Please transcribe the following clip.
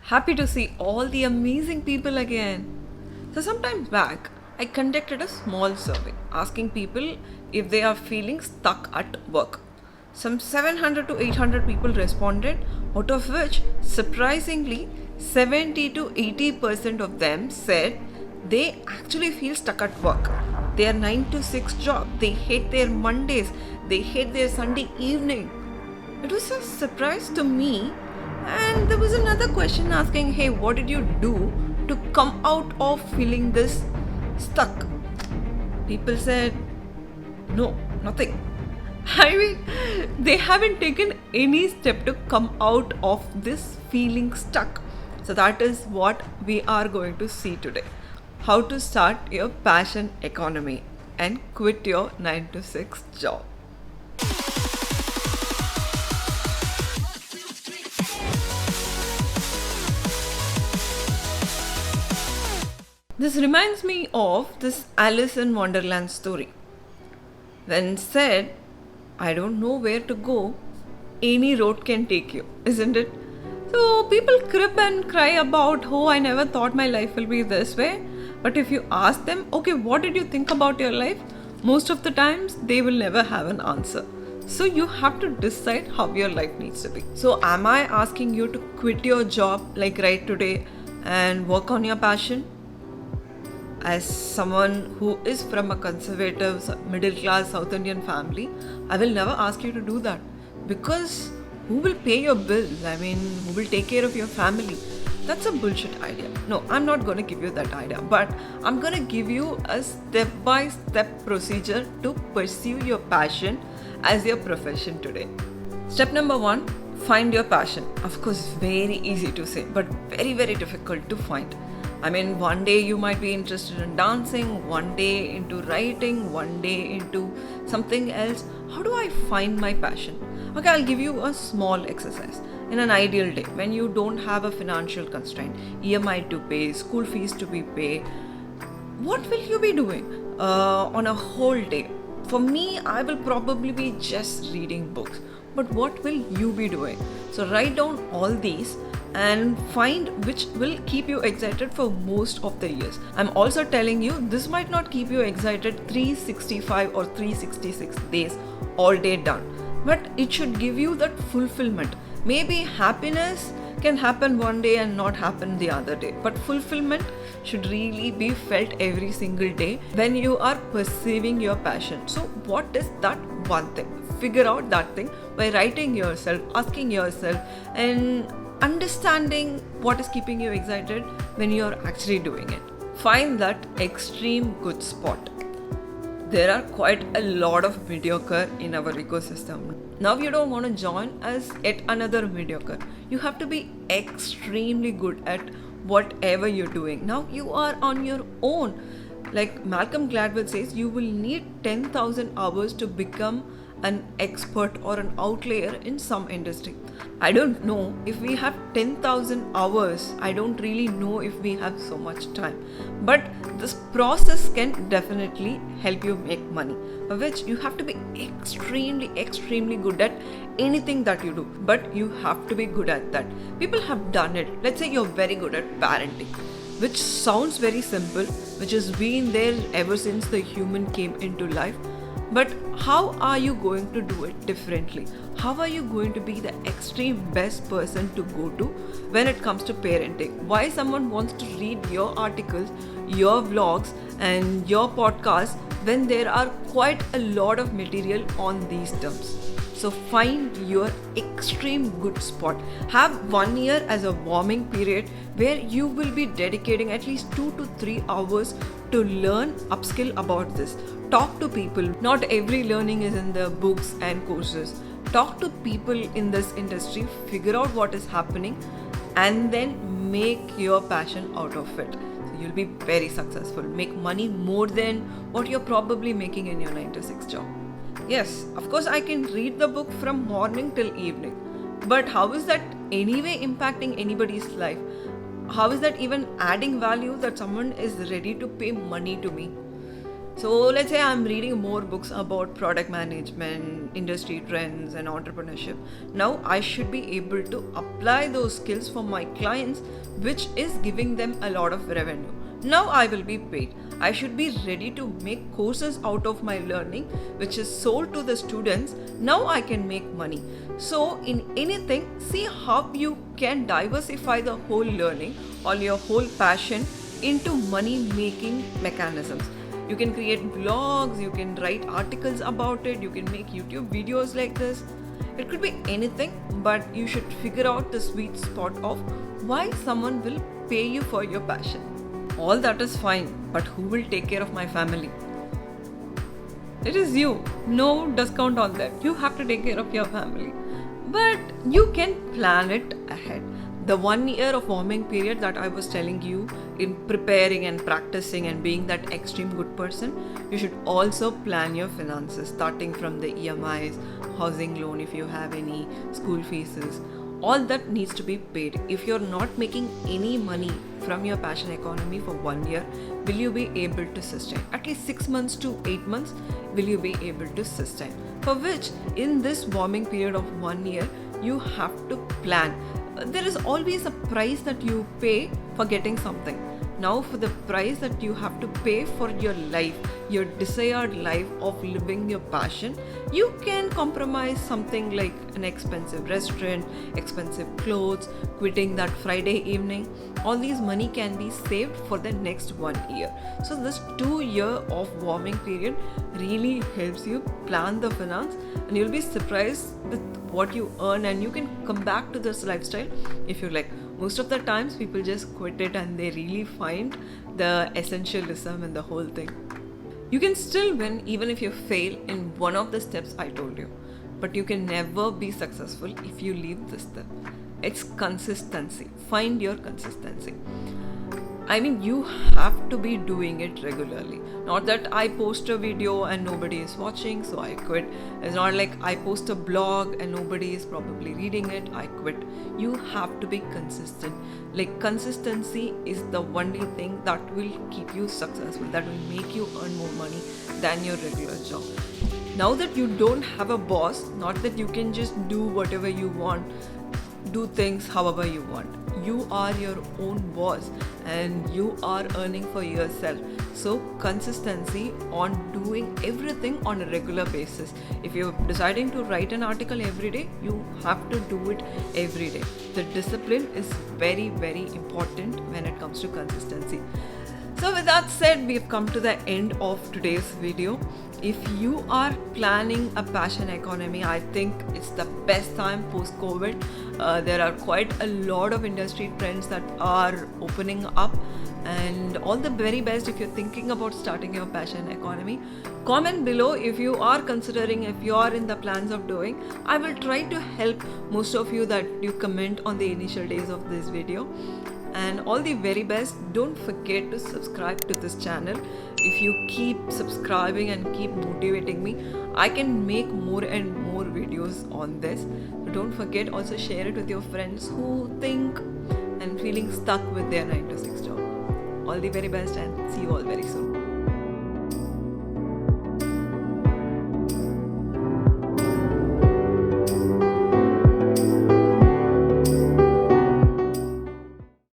Happy to see all the amazing people again. So, sometime back, I conducted a small survey asking people if they are feeling stuck at work. Some 700 to 800 people responded, out of which, surprisingly, 70 to 80% of them said they actually feel stuck at work. Their 9 to 6 job, they hate their Mondays, they hate their Sunday evening. It was a surprise to me, and there was another question asking, hey, what did you do to come out of feeling this stuck? People said, no, nothing. I mean, they haven't taken any step to come out of this feeling stuck. So, that is what we are going to see today. How to start your passion economy and quit your 9 to 6 job. This reminds me of this Alice in Wonderland story. When said, I don't know where to go, any road can take you, isn't it? So people crib and cry about, oh, I never thought my life will be this way. But if you ask them, okay, what did you think about your life? Most of the times, they will never have an answer. So you have to decide how your life needs to be. So am I asking you to quit your job like right today and work on your passion? As someone who is from a conservative, middle class South Indian family, I will never ask you to do that. Because who will pay your bills? I mean, who will take care of your family? That's a bullshit idea. No, I'm not going to give you that idea. But I'm going to give you a step-by-step procedure to pursue your passion as your profession today. Step number 1, find your passion. Of course, very easy to say, but very, very difficult to find. I mean, one day you might be interested in dancing, one day into writing, one day into something else. How do I find my passion? Okay, I'll give you a small exercise. In an ideal day, when you don't have a financial constraint, EMI to pay, school fees to be paid, what will you be doing on a whole day? For me, I will probably be just reading books. But what will you be doing? So write down all these and find which will keep you excited for most of the years. I'm also telling you, this might not keep you excited 365 or 366 days all day done, but it should give you that fulfillment. Maybe happiness can happen one day and not happen the other day, but fulfillment should really be felt every single day when you are perceiving your passion. So what is that one thing? Figure out that thing by writing yourself, asking yourself, and understanding what is keeping you excited when you're actually doing it. Find that extreme good spot. There are quite a lot of mediocre in our ecosystem. Now you don't want to join as yet another mediocre. You have to be extremely good at whatever you're doing. Now you are on your own. Like Malcolm Gladwell says, you will need 10,000 hours to become an expert or an outlier in some industry. I don't know if we have 10,000 hours. I don't really know if we have so much time. But this process can definitely help you make money, which you have to be extremely good at anything that you do. But you have to be good at that. People have done it. Let's say you're very good at parenting, which sounds very simple, which has been there ever since the human came into life. But how are you going to do it differently? How are you going to be the extreme best person to go to when it comes to parenting? Why someone wants to read your articles, your vlogs, and your podcasts when there are quite a lot of material on these terms? So find your extreme good spot. Have 1 year as a warming period where you will be dedicating at least 2 to 3 hours to learn, upskill about this. Talk to people. Not every learning is in the books and courses. Talk to people in this industry, figure out what is happening, and then make your passion out of it. So you'll be very successful. Make money more than what you're probably making in your 9 to 6 job. Yes, of course I can read the book from morning till evening. But how is that anyway impacting anybody's life? How is that even adding value that someone is ready to pay money to me? So let's say I'm reading more books about product management, industry trends, and entrepreneurship. Now I should be able to apply those skills for my clients, which is giving them a lot of revenue. Now I will be paid. I should be ready to make courses out of my learning, which is sold to the students. Now I can make money. So in anything, see how you can diversify the whole learning or your whole passion into money making mechanisms. You can create blogs, you can write articles about it, you can make YouTube videos like this. It could be anything, but you should figure out the sweet spot of why someone will pay you for your passion. All that is fine, but who will take care of my family? It is you. No discount on that. You have to take care of your family. But you can plan it ahead. The 1 year of warming period that I was telling you in preparing and practicing and being that extreme good person, you should also plan your finances, starting from the EMIs, housing loan if you have any, school fees. All that needs to be paid. If you're not making any money from your passion economy for 1 year, will you be able to sustain? At least 6 months to 8 months, will you be able to sustain? For which, in this warming period of 1 year, you have to plan. There is always a price that you pay for getting something. Now, for the price that you have to pay for your life, your desired life of living your passion, you can compromise something like an expensive restaurant, expensive clothes, quitting that Friday evening. All these money can be saved for the next 1 year. So this 2 year of warming period really helps you plan the finance, and you'll be surprised with what you earn, and you can come back to this lifestyle if you like. Most of the times people just quit it and they really find the essentialism in the whole thing. You can still win even if you fail in one of the steps I told you, but you can never be successful if you leave this step. It's consistency. Find your consistency. I mean, you have to be doing it regularly. Not that I post a video and nobody is watching, so I quit. It's not like I post a blog and nobody is probably reading it, I quit. You have to be consistent. Like, consistency is the only thing that will keep you successful, that will make you earn more money than your regular job. Now that you don't have a boss, not that you can just do whatever you want, do things however you want. You are your own boss and you are earning for yourself. So consistency on doing everything on a regular basis. If you're deciding to write an article every day, you have to do it every day. The discipline is very, very important when it comes to consistency. So with that said, we've come to the end of today's video. If you are planning a passion economy, I think it's the best time post-COVID. There are quite a lot of industry trends that are opening up, and all the very best if you're thinking about starting your passion economy. Comment below if you are considering, if you are in the plans of doing. I will try to help most of you that you comment on the initial days of this video. And all the very best. Don't forget to subscribe to this channel. If you keep subscribing and keep motivating me, I can make more and more videos on this. So don't forget, also share it with your friends who think and feeling stuck with their 9 to 6 job. All the very best, and see you all very soon.